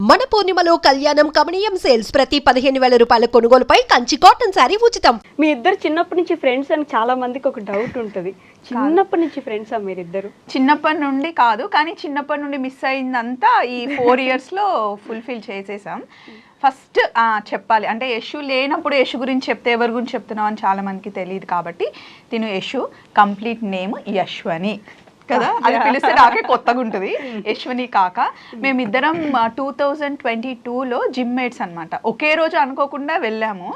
మన పూర్ణిమలో కళ్యాణం కమనీయం సేల్స్ ప్రతి 15,000 రూపాయల కొనుగోలుపై కంచి కాటన్ శారీ ఉచితం. మీ ఇద్దరు చిన్నప్పటి నుంచి ఫ్రెండ్స్ అని చాలా మందికి ఒక డౌట్ ఉంటుంది. చిన్నప్పటి నుంచి ఫ్రెండ్సా మీరిద్దరు? చిన్నప్పటి నుండి కాదు, కానీ చిన్నప్పటి నుండి మిస్ అయిందంతా ఈ 4 ఇయర్స్లో ఫుల్ఫిల్ చేసేసాం. ఫస్ట్ చెప్పాలి అంటే యశు లేనప్పుడు యశు గురించి చెప్తే ఎవరి గురించి చెప్తున్నావు అని చాలా మందికి తెలియదు, కాబట్టి తిను యశు కంప్లీట్ నేమ్ యశ్వని కదా, అది పిలిస్తే నాకే కొత్తగా ఉంటుంది. యశ్వని కాక మేమిద్దరం 2022లో జిమ్ మేట్స్ అనమాట. ఒకే రోజు అనుకోకుండా వెళ్ళాము.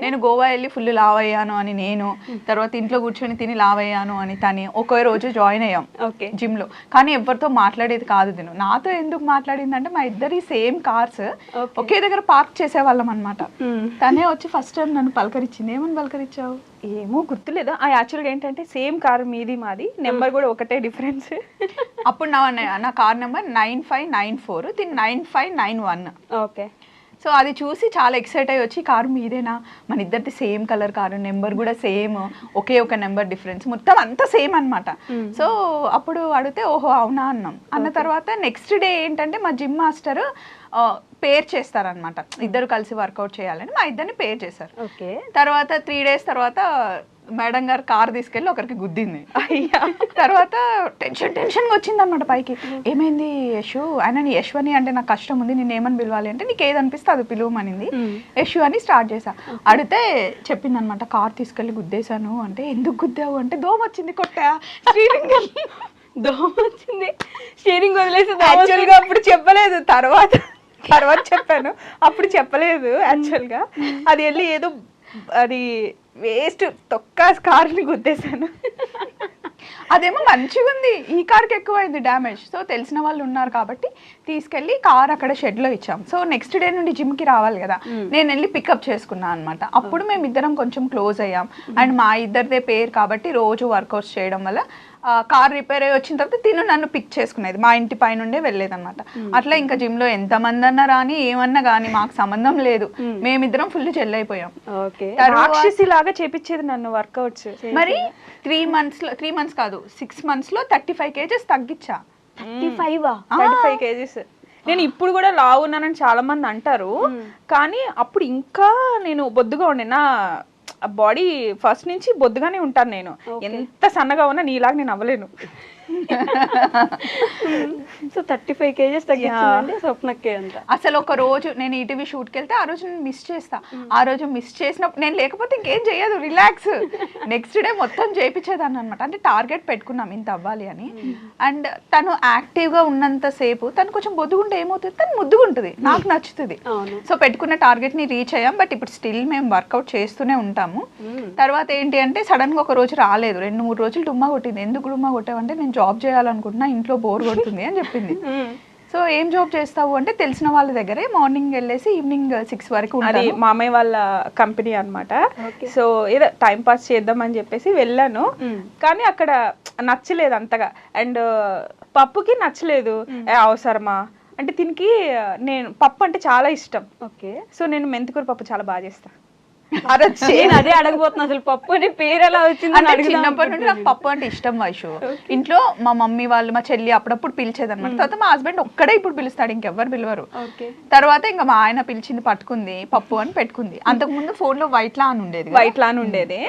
నేను గోవా వెళ్ళి ఫుల్ లావ్ అయ్యాను అని నేను, తర్వాత ఇంట్లో కూర్చొని తిని లావ్ అయ్యాను అని తని ఒకే రోజు జాయిన్ అయ్యాం జిమ్ లో. కానీ ఎవరితో మాట్లాడేది కాదు తిను. నాతో ఎందుకు మాట్లాడింది అంటే మా ఇద్దరి సేమ్ కార్స్ ఒకే దగ్గర పార్క్ చేసేవాళ్ళం అనమాట. తనే వచ్చి ఫస్ట్ టైం నన్ను పలకరించింది. ఏమని పలకరించావు? ఏమో గుర్తులేదు. యాక్చువల్గా ఏంటంటే సేమ్ కార్ మీది మాది, నెంబర్ కూడా ఒకటే డిఫరెన్స్. అప్పుడు నా కార్ నెంబర్ 9594, దీని 9591. ఓకే. సో అది చూసి చాలా ఎక్సైట్ అయ్యి వచ్చి కారు మీదేనా, మన ఇద్దరిది సేమ్ కలర్ కారు, నెంబర్ కూడా సేమ్, ఒకే ఒక నెంబర్ డిఫరెన్స్, మొత్తం అంతా సేమ్ అనమాట. సో అప్పుడు అడిగితే ఓహో అవునా అన్నాం. అన్న తర్వాత నెక్స్ట్ డే ఏంటంటే మా జిమ్ మాస్టర్ పేర్ చేస్తారనమాట, ఇద్దరు కలిసి వర్కౌట్ చేయాలని మా ఇద్దరిని పేర్ చేశారు. ఓకే. తర్వాత 3 days తర్వాత మేడం గారు కార్ తీసుకెళ్ళి ఒకరికి గుద్దింది. తర్వాత టెన్షన్గా వచ్చింది అనమాట పైకి. ఏమైంది యశు? ఆయన యశ్వని అంటే నాకు కష్టం ఉంది, నేను ఏమని పిలవాలి అంటే నీకు ఏది అనిపిస్తే అది పిలువమనింది. యశు అని స్టార్ట్ చేశా. అడిగితే చెప్పింది అనమాట, కార్ తీసుకెళ్ళి గుద్దేశాను అంటే. ఎందుకు గుద్దావు అంటే దోమ వచ్చింది కొట్టా, స్టీరింగ్ దోమ వచ్చింది, స్టీరింగ్ వదిలేసి. యాక్చువల్గా అప్పుడు చెప్పలేదు, తర్వాత చెప్పాను. అప్పుడు చెప్పలేదు యాక్చువల్గా. అది వెళ్ళి ఏదో అది వేస్ట్ తొక్క కార్ని గుద్దేశాను. అదేమో మంచిగా ఉంది, ఈ కార్కి ఎక్కువైంది డ్యామేజ్. సో తెలిసిన వాళ్ళు ఉన్నారు కాబట్టి తీసుకెళ్ళి కార్ అక్కడ షెడ్లో ఇచ్చాం. సో నెక్స్ట్ డే నుండి జిమ్కి రావాలి కదా, నేను వెళ్ళి పికప్ చేసుకున్నాను అనమాట. అప్పుడు మేమిద్దరం కొంచెం క్లోజ్ అయ్యాం. అండ్ మా ఇద్దరిదే పేరు కాబట్టి రోజు వర్కౌట్స్ చేయడం వల్ల కార్ రిపేర్ అయ్యి వచ్చిన తర్వాత తిను నన్ను పిక్ చేసుకునేది, మా ఇంటి పై నుండే వెళ్ళేదన్నమాట. అట్లా ఇంకా జిమ్ లో ఎంతమంది అన్నా రాని ఏమన్నా కానీ మాకు సంబంధం లేదు, మేమిద్దరం ఫుల్ చెల్లైపోయాం. రాక్షసి లాగా చేపించేది నన్ను వర్కౌట్స్. మరి 3 months కాదు 6 months లో 35 kgs తగ్గించా. 35 kgs. నేను ఇప్పుడు కూడా లావు ఉన్నానని చాలా మంది అంటారు, కానీ అప్పుడు ఇంకా నేను బొద్దుగా ఉండే. నా బాడీ ఫస్ట్ నుంచి బొద్దుగానే ఉంటాను నేను. ఎంత సన్నగా ఉన్నా నీలాగా నేను అవ్వలేను. సో 35 kgs తగ్గించిందంటే స్వప్నకే అంట. అసలు ఒక రోజు నేను ఈటీవీ షూట్కి వెళ్తే ఆ రోజు నేను మిస్ చేస్తా. ఆ రోజు మిస్ చేసినప్పుడు నేను లేకపోతే ఇంకేం చేయదు, రిలాక్స్. నెక్స్ట్ డే మొత్తం చేయించేదాన్ని అనమాట. అంటే టార్గెట్ పెట్టుకున్నాం ఇంత అవ్వాలి అని. అండ్ తను యాక్టివ్గా ఉన్నంత సేపు తను కొంచెం బొద్దుగుంటే ఏమవుతుంది, తను ముద్దుగుంటుంది, నాకు నచ్చుతుంది. సో పెట్టుకున్న టార్గెట్ని రీచ్ అయ్యాం. బట్ ఇప్పుడు స్టిల్ మేము వర్కౌట్ చేస్తూనే ఉంటాము. తర్వాత ఏంటి అంటే సడన్గా ఒక రోజు రాలేదు, 2-3 రోజులు డుమ్మా కొట్టింది. ఎందుకు డుమ్మా కొట్టావంటే నేను జాబ్ చేయాలనుకుంటున్నా, ఇంట్లో బోర్ కొడుతుంది అని చెప్పింది. సో ఏం జాబ్ చేస్తావు అంటే తెలిసిన వాళ్ళ దగ్గరే మార్నింగ్ వెళ్ళేసి ఈవినింగ్ 6 వరకు అది మామయ్య వాళ్ళ కంపెనీ అనమాట. సో ఏదో టైం పాస్ చేద్దాం అని చెప్పేసి వెళ్ళాను, కానీ అక్కడ నచ్చలేదు అంతగా. అండ్ పప్పుకి నచ్చలేదు. అవసరమా అంటే దీనికి నేను పప్పు అంటే చాలా ఇష్టం. ఓకే. సో నేను మెంతికూర పప్పు చాలా బాగా చేస్తాను. అదే అడగబోతున్నా, అసలు పప్పు అనే పేరు ఎలా వచ్చింది? చిన్నప్పటి నుండి నాకు పప్పు అంటే ఇష్టం వైషు. ఇంట్లో మా మమ్మీ వాళ్ళు మా చెల్లి అప్పుడప్పుడు పిలిచేదన్నమాట. తర్వాత మా హస్బెండ్ ఒక్కడే ఇప్పుడు పిలుస్తాడు, ఇంకెవ్వరు పిలవరు. తర్వాత ఇంకా మా ఆయన పిలిచింది, పట్టుకుంది, పప్పు అని పెట్టుకుంది. అంతకు ముందు ఫోన్ లో వైట్ లాన్ ఉండేది.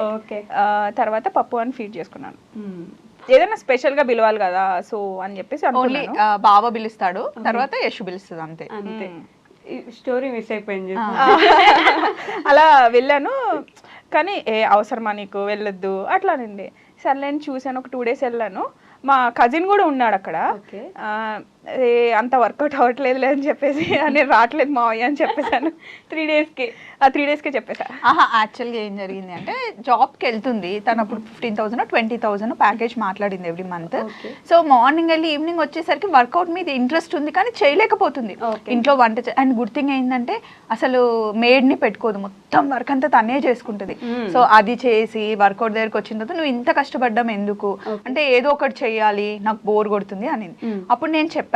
తర్వాత పప్పు అని ఫీడ్ చేసుకున్నాను. ఏదైనా స్పెషల్ గా పిలవాలి కదా, సో అని చెప్పేసి ఓన్లీ బావ పిలుస్తాడు, తర్వాత యశు పిలుస్తుంది, అంతే. స్టోరీ మిస్ అయిపోయింది. అలా వెళ్ళాను, కానీ అవసరమా నీకు, వెళ్ళొద్దు అట్లానండి. సర్లే అని చూశాను. ఒక 2 days వెళ్ళాను. మా కజిన్ కూడా ఉన్నాడు అక్కడ. అంత వర్కౌట్ అవ్వట్లేదు అని చెప్పేసి నేను రావట్లేదు మావయ్య అని చెప్పేసాను. 3 daysకే చెప్పేసా. యాక్చువల్గా ఏం జరిగింది అంటే జాబ్కి వెళ్తుంది తను. అప్పుడు 15,000 20,000 ప్యాకేజ్ మాట్లాడింది ఎవ్రీ మంత్. సో మార్నింగ్ వెళ్ళి ఈవినింగ్ వచ్చేసరికి వర్కౌట్ మీద ఇంట్రెస్ట్ ఉంది కానీ చేయలేకపోతుంది. ఇంట్లో వంట అండ్ గుడ్ థింగ్ ఏంటంటే అసలు మేడ్ని పెట్టుకోదు, మొత్తం వర్క్ అంతా తనే చేసుకుంటుంది. సో అది చేసి వర్కౌట్ దగ్గరికి వచ్చిన తర్వాత నువ్వు ఇంత కష్టపడ్డాం ఎందుకు అంటే ఏదో ఒకటి చెయ్యాలి, నాకు బోర్ కొడుతుంది అని. అప్పుడు నేను చెప్పా,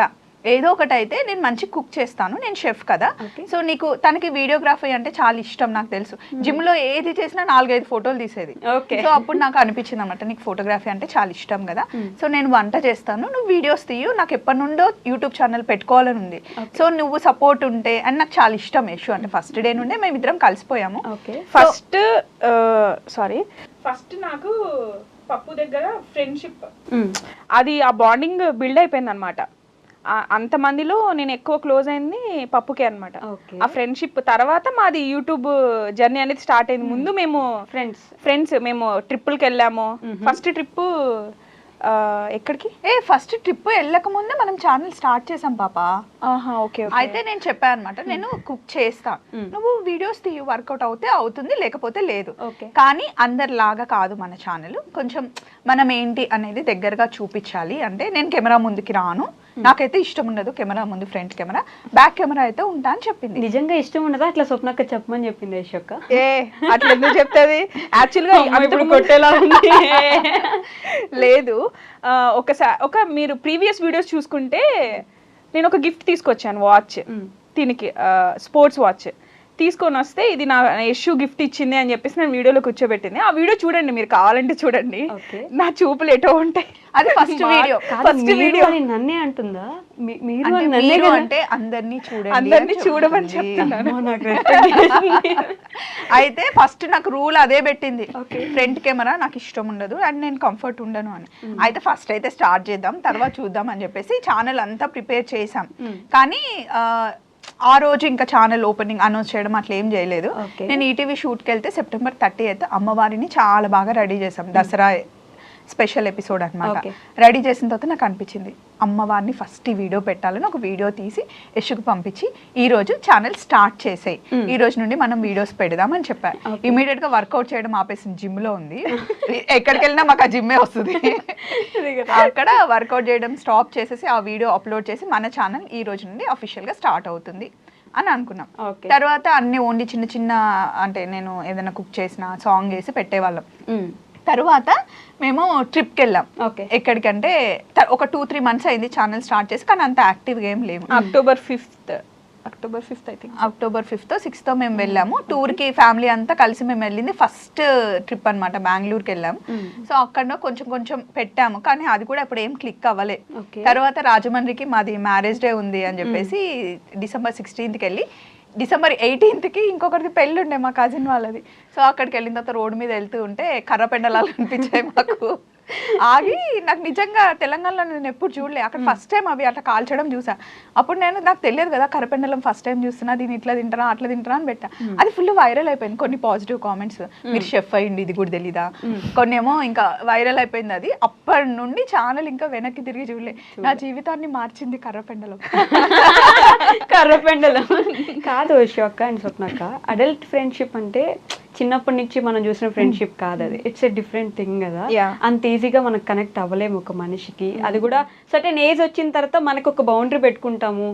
ఏదో ఒకటి అయితే నేను మంచి కుక్ చేస్తాను, నేను షెఫ్ కదా. సో నీకు తనకి వీడియోగ్రఫీ అంటే చాలా ఇష్టం నాకు తెలుసు. జిమ్ లో ఏది చేసినా 4-5 ఫోటోలు తీసేది. సో అప్పుడు నాకు అనిపించింది అనమాట, నీకు ఫోటోగ్రఫీ అంటే చాలా ఇష్టం కదా, సో నేను వంట చేస్తాను, నువ్వు వీడియోస్ తీయు, నాకు ఎప్పటి నుండో యూట్యూబ్ ఛానల్ పెట్టుకోవాలని ఉంది, సో నువ్వు సపోర్ట్ ఉంటే అని నాకు చాలా ఇష్టం యశు అంటే. ఫస్ట్ డే నుండే మేము ఇద్దరం కలిసిపోయాము. ఫస్ట్ నాకు పప్పు దగ్గర ఫ్రెండ్షిప్, అది ఆ బాండింగ్ బిల్డ్ అయిపోయింది అనమాట. అంతమందిలో నేను ఎక్కువ క్లోజ్ అయింది పప్పుకే అనమాట. ఆ ఫ్రెండ్షిప్ తర్వాత మాది యూట్యూబ్ జర్నీ అనేది స్టార్ట్ అయింది. ముందు మేము ఫ్రెండ్స్ మేము ట్రిప్పులకి వెళ్ళాము. ఫస్ట్ ట్రిప్ ఎక్కడికి? ఫస్ట్ ట్రిప్ వెళ్ళక ముందే మనం ఛానల్ స్టార్ట్ చేసాం పాప. ఓకే. అయితే నేను చెప్పాను అనమాట, నేను కుక్ చేస్తా, నువ్వు వీడియోస్ తీయు, వర్కౌట్ అవుతే అవుతుంది, లేకపోతే లేదు. కానీ అందరిలాగా కాదు మన ఛానల్, కొంచెం మనం ఏంటి అనేది దగ్గరగా చూపించాలి. అంటే నేను కెమెరా ముందుకి రాను, నాకైతే ఇష్టం ఉండదు కెమెరా ముందు, ఫ్రంట్ కెమెరా, బ్యాక్ కెమెరా అయితే ఉంటా అని చెప్పింది. నిజంగా ఇష్టం ఉండదా అట్లా స్వప్నక్క చెప్పమని చెప్పింది యశోక్క? అట్లా ఎందుకు చెప్తుంది? యాక్చువల్గా కొట్టేలా ఉంది. లేదు, ఒకసారి మీరు ప్రీవియస్ వీడియోస్ చూసుకుంటే నేను ఒక గిఫ్ట్ తీసుకొచ్చాను, వాచ్, దీనికి స్పోర్ట్స్ వాచ్ తీసుకొని వస్తే ఇది నా యశు గిఫ్ట్ ఇచ్చింది అని చెప్పేసి నేను వీడియోలో కూర్చోబెట్టింది. ఆ వీడియో చూడండి, మీరు కావాలంటే చూడండి, నా చూపులు ఎటో ఉంటాయి. అది ఫస్ట్ వీడియో. నన్నే అంటుందా? మీరు అంటే అందరినీ చూడమని చెప్తున్నాను. అయితే ఫస్ట్ నాకు రూల్ అదే పెట్టింది, ఫ్రంట్ కెమెరా నాకు ఇష్టం ఉండదు అండ్ నేను కంఫర్ట్ ఉండను అని. అయితే ఫస్ట్ అయితే స్టార్ట్ చేద్దాం, తర్వాత చూద్దాం అని చెప్పేసి ఛానల్ అంతా ప్రిపేర్ చేసాం. కానీ ఆ రోజు ఇంకా ఛానల్ ఓపెనింగ్ అనౌన్స్ చేయడం అట్లా ఏం చేయలేదు. నేను ఈటీవీ షూట్కి వెళ్తే September 30th అమ్మవారిని చాలా బాగా రెడీ చేసాం, దసరా స్పెషల్ ఎపిసోడ్ అనమాట. రెడీ చేసిన తర్వాత నాకు అనిపించింది అమ్మవారిని ఫస్ట్ ఈ వీడియో పెట్టాలని ఒక వీడియో తీసి యశుకు పంపించి ఈ రోజు ఛానల్ స్టార్ట్ చేసేయి, ఈ రోజు నుండి మనం వీడియోస్ పెడదాం అని చెప్పారు. ఇమీడియట్ గా వర్కౌట్ చేయడం ఆపేసింది, జిమ్ లో ఉంది, ఎక్కడికి వెళ్ళినా మాకు ఆ జిమ్మే వస్తుంది. అక్కడ వర్కౌట్ చేయడం స్టాప్ చేసేసి ఆ వీడియో అప్లోడ్ చేసి మన ఛానల్ ఈ రోజు నుండి అఫీషియల్ గా స్టార్ట్ అవుతుంది అని అనుకున్నాం. తర్వాత అన్ని ఓన్లీ చిన్న చిన్న అంటే నేను ఏదైనా కుక్ చేసిన సాంగ్ చేసి పెట్టేవాళ్ళం. తర్వాత మేము ట్రిప్కి వెళ్ళాం. ఎక్కడికంటే ఒక 2-3 months అయింది ఛానల్ స్టార్ట్ చేసి, కానీ అంత యాక్టివ్గా ఏం లేము. October 5th I think, October 5th, 6th మేము వెళ్ళాము టూర్కి. ఫ్యామిలీ అంతా కలిసి మేము వెళ్ళింది ఫస్ట్ ట్రిప్ అనమాట, బెంగళూరుకి వెళ్ళాము. సో అక్కడ కొంచెం కొంచెం పెట్టాము, కానీ అది కూడా ఇప్పుడు ఏం క్లిక్ అవ్వలే. తర్వాత రాజమండ్రికి మాది మ్యారేజ్ డే ఉంది అని చెప్పేసి December 16th వెళ్ళి December 18th ఇంకొకరిది పెళ్ళి ఉండే మా కజిన్ వాళ్ళది. సో అక్కడికి వెళ్ళిన తర్వాత రోడ్డు మీద వెళ్తూ ఉంటే కర్ర పెండలాలు అనిపించాయి మాకు. ఆగి నాకు నిజంగా తెలంగాణలో నేను ఎప్పుడు చూడలే, అక్కడ ఫస్ట్ టైం అవి అట్లా కాల్చడం చూసా. అప్పుడు నాకు తెలియదు కదా కర్రపెండలం, ఫస్ట్ టైం చూస్తున్నా, దీన్ని ఇట్లా తింటారా అట్లా తింటారా అని పెట్టా. అది ఫుల్ వైరల్ అయిపోయింది. కొన్ని పాజిటివ్ కామెంట్స్, మీరు షెఫ్ అయ్యింది ఇది కూడా తెలీదా, కొన్ని ఏమో ఇంకా వైరల్ అయిపోయింది. అది అప్పటి నుండి ఛానల్ ఇంకా వెనక్కి తిరిగి చూడలే. నా జీవితాన్ని మార్చింది కర్రపెండలం. కర్రపెండలం కాదు యశోక్క అండ్ స్వప్నక్క, అడల్ట్ ఫ్రెండ్షిప్ అంటే చిన్నప్పటి నుంచి మనం చూసిన ఫ్రెండ్షిప్ కాదు అది, ఇట్స్ ఎ డిఫరెంట్ థింగ్ కదా. అంత ఈజీగా మనకు కనెక్ట్ అవ్వలేము ఒక మనిషికి. అది కూడా సర్టెన్ ఏజ్ వచ్చిన తర్వాత మనకు ఒక బౌండరీ పెట్టుకుంటాము,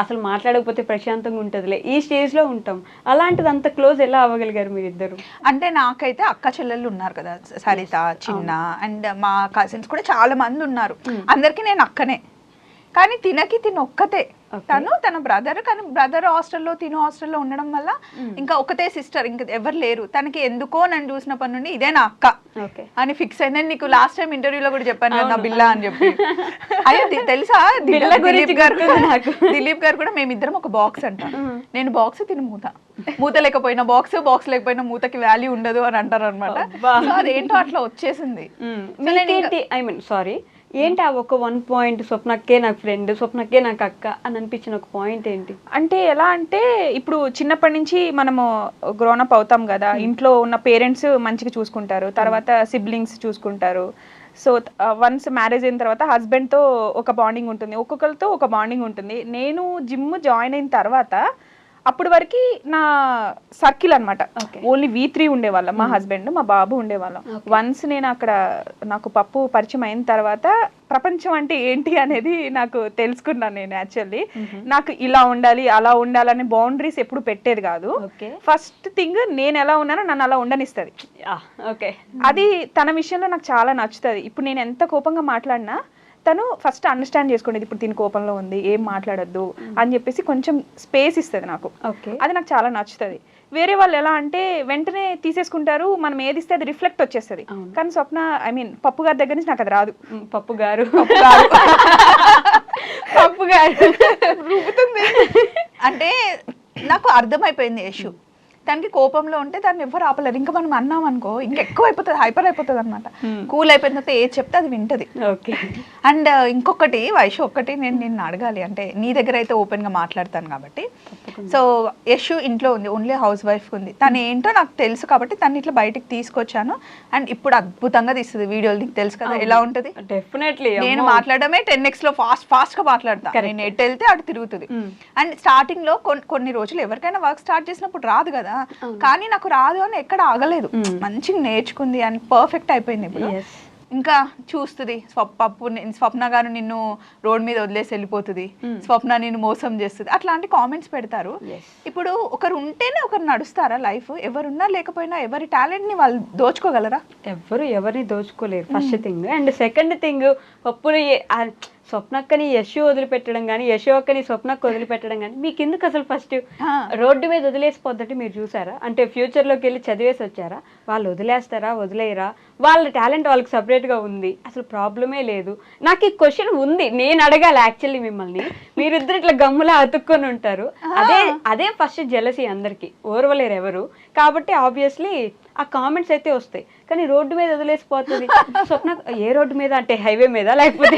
అసలు మాట్లాడకపోతే ప్రశాంతంగా ఉంటుందిలే, ఈ స్టేజ్ లో ఉంటాం. అలాంటిది అంత క్లోజ్ ఎలా అవ్వగలిగారు మీరిద్దరు? అంటే నాకైతే అక్క చెల్లెళ్ళు ఉన్నారు కదా, సరిత, చిన్న, అండ్ మా కజిన్స్ కూడా చాలా మంది ఉన్నారు. అందరికి నేను అక్కనే, కానీ తిన ఒక్కతే. తన బ్రదర్, కానీ బ్రదర్ హాస్టల్లో తిను హాస్టల్లో ఉండడం వల్ల ఇంకా ఒకతే సిస్టర్, ఇంకా ఎవరు లేరు. తనకి ఎందుకో నన్ను చూసినప్పటి నుండి ఇదే నా అక్క అని ఫిక్స్ అయింది. నీకు లాస్ట్ టైం ఇంటర్వ్యూలో కూడా చెప్పాను కదా నా బిల్లా అని చెప్పి. అయ్యో తెలుసా, దిలీప్ గారు కూడా మేమిద్దరం ఒక బాక్స్ అంట. నేను బాక్స్, తిని మూత లేకపోయినా బాక్స్, బాక్స్ లేకపోయినా మూతకి వాల్యూ ఉండదు అని అంటారు అనమాట. అదేంటో అట్లా వచ్చేసింది. ఏంటి ఆ ఒక 1 point స్వప్నక్కే నాకు ఫ్రెండ్, స్వప్నక్కే నాకు అక్క అని అనిపించిన ఒక పాయింట్ ఏంటి? అంటే ఎలా అంటే ఇప్పుడు చిన్నప్పటి నుంచి మనము గ్రోనప్ అవుతాం కదా, ఇంట్లో ఉన్న పేరెంట్స్ మంచిగా చూసుకుంటారు, తర్వాత సిబ్లింగ్స్ చూసుకుంటారు. సో వన్స్ మ్యారేజ్ అయిన తర్వాత హస్బెండ్తో ఒక బాండింగ్ ఉంటుంది, ఒక్కొక్కరితో ఒక బాండింగ్ ఉంటుంది. నేను జిమ్ జాయిన్ అయిన తర్వాత అప్పటి వరకు నా సర్కిల్ అనమాట, ఓన్లీ V3 ఉండేవాళ్ళం, మా హస్బెండ్, మా బాబు ఉండేవాళ్ళం. వన్స్ నేను అక్కడ నాకు పప్పు పరిచయం అయిన తర్వాత ప్రపంచం అంటే ఏంటి అనేది నాకు తెలుసుకున్నాను. నేను యాక్చువల్లీ నాకు ఇలా ఉండాలి అలా ఉండాలని బౌండరీస్ ఎప్పుడు పెట్టేది కాదు. ఫస్ట్ థింగ్ నేను ఎలా ఉన్నానో నన్ను అలా ఉండనిస్తుంది. అది తన విషయంలో నాకు చాలా నచ్చుతుంది. ఇప్పుడు నేను ఎంత కోపంగా మాట్లాడినా తను ఫస్ట్ అండర్స్టాండ్ చేసుకునేది ఇప్పుడు దీని కోపంలో ఉంది, ఏం మాట్లాడొద్దు అని చెప్పేసి కొంచెం స్పేస్ ఇస్తుంది నాకు. అది నాకు చాలా నచ్చుతుంది. వేరే వాళ్ళు ఎలా అంటే వెంటనే తీసేసుకుంటారు, మనం ఏది ఇస్తే అది రిఫ్లెక్ట్ వచ్చేస్తుంది. కానీ స్వప్న ఐ మీన్ పప్పు గారి దగ్గర నుంచి నాకు అది రాదు. పప్పు గారు పప్పు గారు రూపుతుంది అంటే నాకు అర్థమైపోయింది యశు. దానికి కోపంలో ఉంటే దాన్ని ఎవరు ఆపలేరు. ఇంకా మనం అన్నాం అనుకో ఇంకెక్కువ అయిపోతుంది, హైపర్ అయిపోతుంది అనమాట. కూల్ అయిపోయిన తర్వాత ఏది చెప్తే అది వింటది. అండ్ ఇంకొకటి వైషు ఒక్కటి నేను నిన్ను అడగాలి, అంటే నీ దగ్గర అయితే ఓపెన్ గా మాట్లాడతాను కాబట్టి. సో యశు ఇంట్లో ఉంది, ఓన్లీ హౌస్ వైఫ్ ఉంది. తను ఏంటో నాకు తెలుసు కాబట్టి తను ఇట్లా బయటికి తీసుకొచ్చాను. అండ్ ఇప్పుడు అద్భుతంగా తీస్తుంది వీడియోలు, నీకు తెలుసు కదా ఎలా ఉంటది. డెఫినెట్లీ నేను మాట్లాడమే 10x లో ఫాస్ట్ గా మాట్లాడతా. నేను ఎటు వెళ్తే అటు తిరుగుతుంది. అండ్ స్టార్టింగ్ లో కొన్ని రోజులు ఎవరికైనా వర్క్ స్టార్ట్ చేసినప్పుడు రాదు కదా, కానీ నాకు రాదు అని ఎక్కడ ఆగలేదు. మంచిగా నేర్చుకుంది అని పర్ఫెక్ట్ అయిపోయింది. ఇప్పుడు ఇంకా చూస్తుంది స్వప్న గారు నిన్ను రోడ్ మీద వదిలేసి వెళ్ళిపోతుంది, స్వప్న నిన్ను మోసం చేస్తుంది, అట్లాంటి కామెంట్స్ పెడతారు. ఇప్పుడు ఒకరు ఉంటేనే ఒకరు నడుస్తారా లైఫ్? ఎవరున్నా లేకపోయినా ఎవరి టాలెంట్ ని వాళ్ళు దోచుకోగలరా? ఎవరిని దోచుకోలేరు first thing. And second thing, పప్పుని స్వప్నక్కని యశు వదిలిపెట్టడం కానీ, యశు అక్కని స్వప్నకు వదిలిపెట్టడం కానీ మీకు ఎందుకు అసలు? ఫస్ట్ రోడ్డు మీద వదిలేసిపోద్దంటే మీరు చూసారా? అంటే ఫ్యూచర్లోకి వెళ్ళి చదివేసి వచ్చారా? వాళ్ళు వదిలేస్తారా, వదిలేయరా? వాళ్ళ టాలెంట్ వాళ్ళకి సపరేట్గా ఉంది, అసలు ప్రాబ్లమే లేదు. నాకు ఈ క్వశ్చన్ ఉంది, నేను అడగాలి యాక్చువల్లీ మిమ్మల్ని. మీరిద్దరు ఇట్లా గమ్ములా అతుక్కొని ఉంటారు. అదే ఫస్ట్ జెలసీ అందరికి, ఓర్వలేరు ఎవరు. కాబట్టి ఆబ్వియస్లీ ఆ కామెంట్స్ అయితే వస్తాయి. కానీ రోడ్డు మీద వదిలేసిపోతుంది స్వప్న. ఏ రోడ్డు మీద అంటే హైవే మీద, లేకపోతే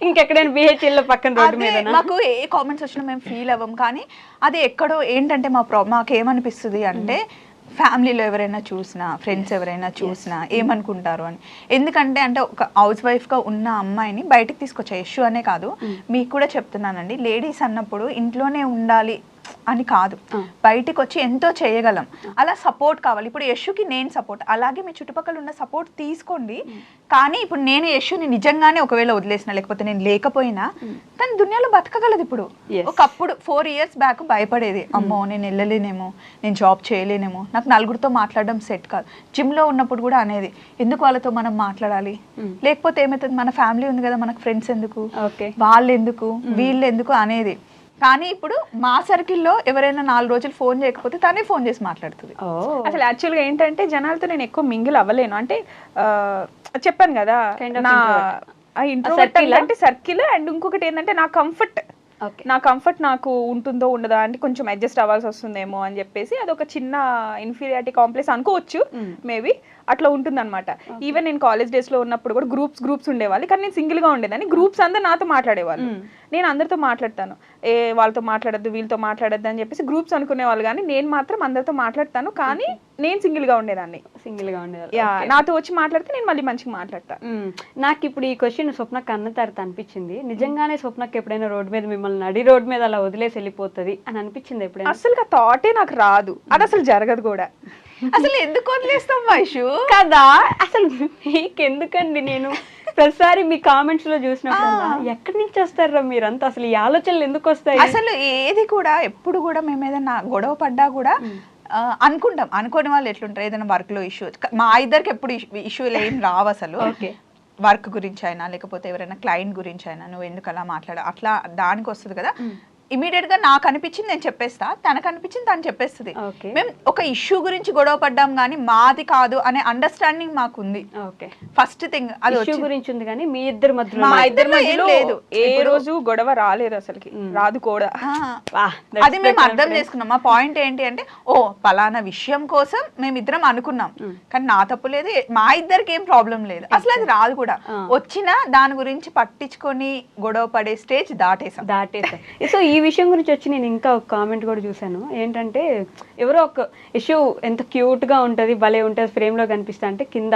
ఇంకెక్కడైనా బిహెచ్ఎల్ పక్కన రోడ్డు మీద? మాకు ఏ కామెంట్స్ వచ్చినా మేము ఫీల్ అవ్వం. కానీ అది ఎక్కడో ఏంటంటే మాకేమనిపిస్తుంది అంటే ఫ్యామిలీలో ఎవరైనా చూసినా, ఫ్రెండ్స్ ఎవరైనా చూసినా ఏమనుకుంటారు అని. ఎందుకంటే అంటే ఒక హౌస్ వైఫ్గా ఉన్న అమ్మాయిని బయటకు తీసుకొచ్చా. యశు అనే కాదు, మీకు కూడా చెప్తున్నానండి, లేడీస్ అన్నప్పుడు ఇంట్లోనే ఉండాలి అని కాదు, బయటికి వచ్చి ఎంతో చేయగలం. అలా సపోర్ట్ కావాలి. ఇప్పుడు యశుకి నేను సపోర్ట్, అలాగే మీ చుట్టుపక్కల ఉన్న సపోర్ట్ తీసుకోండి. కానీ ఇప్పుడు నేను యశుని నిజంగానే ఒకవేళ వదిలేసిన, లేకపోతే నేను లేకపోయినా తన దునియాలో బతకగలదు. ఇప్పుడు ఒకప్పుడు 4 years బ్యాక్ భయపడేది, అమ్మో నేను వెళ్ళలేనేమో, నేను జాబ్ చేయలేనేమో, నాకు నలుగురితో మాట్లాడడం సెట్ కాదు. జిమ్లో ఉన్నప్పుడు కూడా అనేది, ఎందుకు వాళ్ళతో మనం మాట్లాడాలి, లేకపోతే ఏమవుతుంది, మన ఫ్యామిలీ ఉంది కదా, మనకు ఫ్రెండ్స్ ఎందుకు, వాళ్ళు ఎందుకు, వీళ్ళు ఎందుకు అనేది. కానీ ఇప్పుడు మా సర్కిల్లో ఎవరైనా 4 రోజులు ఫోన్ చేయకపోతే తనే ఫోన్ చేసి మాట్లాడుతుంది. అసలు యాక్చువల్గా ఏంటంటే జనాలతో నేను ఎక్కువ మింగిల్ అవ్వలేను. అంటే చెప్పాను కదా, నా ఇంట్రోవర్ట్ అంటే సర్కిల్. అండ్ ఇంకొకటి ఏంటంటే నా కంఫర్ట్ నాకు ఉంటుందో ఉండదా అంటే కొంచెం అడ్జస్ట్ అవ్వాల్సి వస్తుందేమో అని చెప్పేసి అదొక చిన్న ఇన్ఫీరియారిటీ కాంప్లెక్స్ అనుకోవచ్చు మేబీ. అట్లా ఉంటుంది అనమాట. ఈవెన్ నేను కాలేజ్ డేస్ లో ఉన్నప్పుడు కూడా గ్రూప్స్ ఉండేవాళ్ళు, కానీ నేను సింగిల్ గా ఉండేదాన్ని. గ్రూప్స్ అందరూ నాతో మాట్లాడేవాళ్ళు, నేను అందరితో మాట్లాడతాను. వాళ్ళతో మాట్లాడద్దు, వీళ్ళతో మాట్లాడద్దు అని చెప్పేసి గ్రూప్స్ అనుకునేవాళ్ళు. కానీ నేను మాత్రం అందరితో మాట్లాడతాను, కానీ నేను సింగిల్ గా ఉండేదాన్ని. నాతో వచ్చి మాట్లాడితే నేను మళ్ళీ మంచిగా మాట్లాడతాను. నాకు ఇప్పుడు ఈ క్వశ్చన్ స్వప్నకు అన్న తర్వాత అనిపించింది, నిజంగానే స్వప్నకు ఎప్పుడైనా రోడ్డు మీద మిమ్మల్ని నడి రోడ్డు మీద అలా వదిలేసి వెళ్ళిపోతుంది అని అనిపించింది ఎప్పుడైనా? అసలు ఆ థాటే నాకు రాదు, అది అసలు జరగదు కూడా. అసలు ఎందుకు వదిలేస్తాం వైషు కదా? అసలు మీకెందుకండి? నేను ప్రతిసారి మీ కామెంట్స్ లో చూసినప్పుడు ఎక్కడి నుంచి వస్తారా మీరంతా? అసలు ఈ ఆలోచనలు ఎందుకు వస్తాయి? అసలు ఏది కూడా ఎప్పుడు కూడా మేము ఏదైనా గొడవ పడ్డా కూడా అనుకుంటాం. అనుకోని వాళ్ళు ఎట్లుంటారు, ఏదైనా వర్క్ లో ఇష్యూ, మా ఇద్దరికి ఎప్పుడు ఇష్యూలు ఏం రావు అసలు. వర్క్ గురించి అయినా, లేకపోతే ఎవరైనా క్లయింట్ గురించి అయినా, నువ్వు ఎందుకు అలా అట్లా దానికి వస్తుంది కదా. ఇమీడియట్ గా నాకు అనిపించింది నేను చెప్పేస్తా, తనకు అనిపించింది తను చెప్పేస్తుంది. మేము ఒక ఇష్యూ గురించి గొడవ పడ్డాం కానీ మాది కాదు అనే అండర్స్టాండింగ్ మాకు ఉంది. ఫస్ట్ థింగ్ అది ఇష్యూ గురించి ఉంది, కానీ మీ ఇద్దరి మధ్యలో మా ఇద్దరి మధ్యలో లేదు, ఏ రోజు గొడవ రాలేదు అసలుకి, రాదు కూడా. అది మేము అర్థం చేసుకున్నాం. మా పాయింట్ ఏంటి అంటే, ఓ పలానా విషయం కోసం మేమిద్దరం అనుకున్నాం, కానీ నా తప్పు లేదు, మా ఇద్దరికి ఏం ప్రాబ్లం లేదు, అసలు అది రాదు కూడా. వచ్చినా దాని గురించి పట్టించుకొని గొడవ పడే స్టేజ్ దాటేసాం. సో ఈ విషయం గురించి వచ్చి నేను ఇంకా ఒక కామెంట్ కూడా చూసాను. ఏంటంటే ఎవరో ఒక ఇష్యూ ఎంత క్యూట్ గా ఉంటది, భలే ఉంటది, ఫ్రేమ్ లో కనిపిస్తా అంటే కింద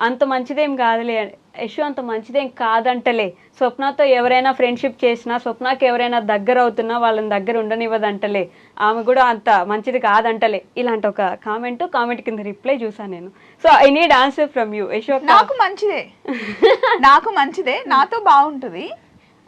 అంత మంచిదేం కాదులే, ఇష్యూ అంత మంచిదేం కాదంటలే, స్వప్నతో ఎవరైనా ఫ్రెండ్షిప్ చేసినా, స్వప్నకి ఎవరైనా దగ్గర అవుతున్నా వాళ్ళని దగ్గర ఉండనివ్వదంటలే, ఆమె కూడా అంత మంచిది కాదంటలే, ఇలాంటి ఒక కామెంట్ కింద రిప్లై చూసాను నేను. So I need answer from you. నాకు మంచిదే నాతో బాగుంటుంది,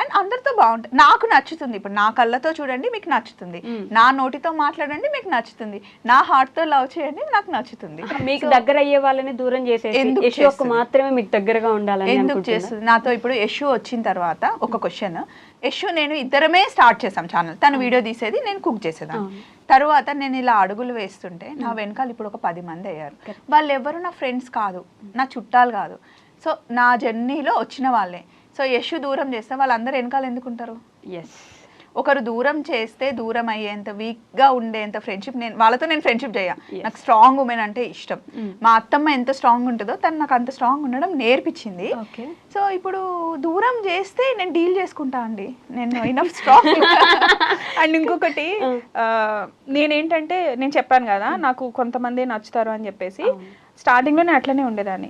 అండ్ అందరితో బాగుంటుంది, నాకు నచ్చుతుంది. ఇప్పుడు నా కళ్ళతో చూడండి మీకు నచ్చుతుంది, నా నోటితో మాట్లాడండి మీకు నచ్చుతుంది, నా హార్ట్తో లవ్ చేయండి నాకు నచ్చుతుంది. మీకు దగ్గర అయ్యే వాళ్ళని దూరం చేసేసి ఎందుకు యశు ఒక్క మాత్రమే మీకు దగ్గరగా ఉండాలని ఎందుకు చేస్తుంది? నాతో ఇప్పుడు యశు వచ్చిన తర్వాత ఒక క్వశ్చన్, యశు నేను ఇద్దరమే స్టార్ట్ చేసాం ఛానల్, తను వీడియో తీసేది, నేను కుక్ చేసేదాన్ని. తర్వాత నేను ఇలా అడుగులు వేస్తుంటే నా వెనకాల ఇప్పుడు ఒక 10 మంది అయ్యారు. వాళ్ళు ఎవరు నా ఫ్రెండ్స్ కాదు, నా చుట్టాలు కాదు, సో నా జర్నీలో వచ్చిన వాళ్ళే. సో యశు దూరం చేస్తే వాళ్ళందరూ వెనకాల ఎందుకుంటారు? ఎస్, ఒకరు దూరం చేస్తే దూరం అయ్యేంత వీక్గా ఉండేంత ఫ్రెండ్షిప్ వాళ్ళతో నేను ఫ్రెండ్షిప్ చేయ. నాకు స్ట్రాంగ్ ఉమెన్ అంటే ఇష్టం. మా అత్తమ్మ ఎంత స్ట్రాంగ్ ఉంటుందో తను నాకు అంత స్ట్రాంగ్ ఉండడం నేర్పించింది. సో ఇప్పుడు దూరం చేస్తే నేను డీల్ చేసుకుంటా అండి, నేను ఇనఫ్ స్ట్రాంగ్. అండ్ ఇంకొకటి నేనేంటంటే నేను చెప్పాను కదా నాకు కొంతమంది నచ్చుతారు అని చెప్పేసి, స్టార్టింగ్ లోనే అట్లనే ఉండేదాన్ని.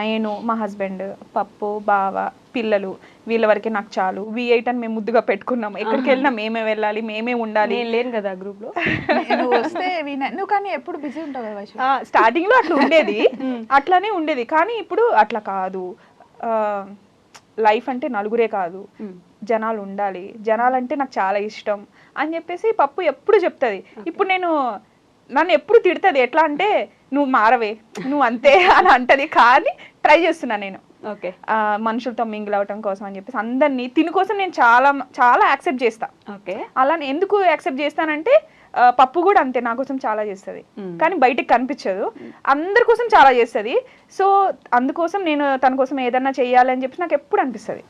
నేను మా హస్బెండ్, పప్పు, బావ, పిల్లలు, వీళ్ళ వరకే నాకు చాలు, V8 అని మేము ముద్దుగా పెట్టుకున్నాం. ఎక్కడికి వెళ్ళినా మేమే వెళ్ళాలి, మేమే ఉండాలి. లేను కదా గ్రూప్ లో. నువ్వు వస్తే నువ్వు కానీ ఎప్పుడు బిజీ ఉంటావు కదా. స్టార్టింగ్ లో అట్లా ఉండేది, అట్లానే ఉండేది. కానీ ఇప్పుడు అట్లా కాదు. లైఫ్ అంటే నలుగురే కాదు, జనాలు ఉండాలి, జనాలంటే నాకు చాలా ఇష్టం అని చెప్పేసి పప్పు ఎప్పుడు చెప్తుంది. ఇప్పుడు నన్ను ఎప్పుడు తిడుతుంది, ఎట్లా అంటే నువ్వు మారవే, నువ్వు అంతే అని అంటది. కానీ ట్రై చేస్తున్నా నేను ఓకే మనుషులతో మింగిల్ అవటం కోసం అని చెప్పేసి అందరినీ తిని కోసం నేను చాలా చాలా యాక్సెప్ట్ చేస్తా. ఓకే, అలా ఎందుకు యాక్సెప్ట్ చేస్తానంటే పప్పు కూడా అంతే, నా కోసం చాలా చేస్తుంది కానీ బయటికి కనిపించదు, అందరి కోసం చాలా చేస్తుంది. సో అందుకోసం నేను తన కోసం ఏదన్నా చెయ్యాలి అని చెప్పి నాకు ఎప్పుడు అనిపిస్తుంది.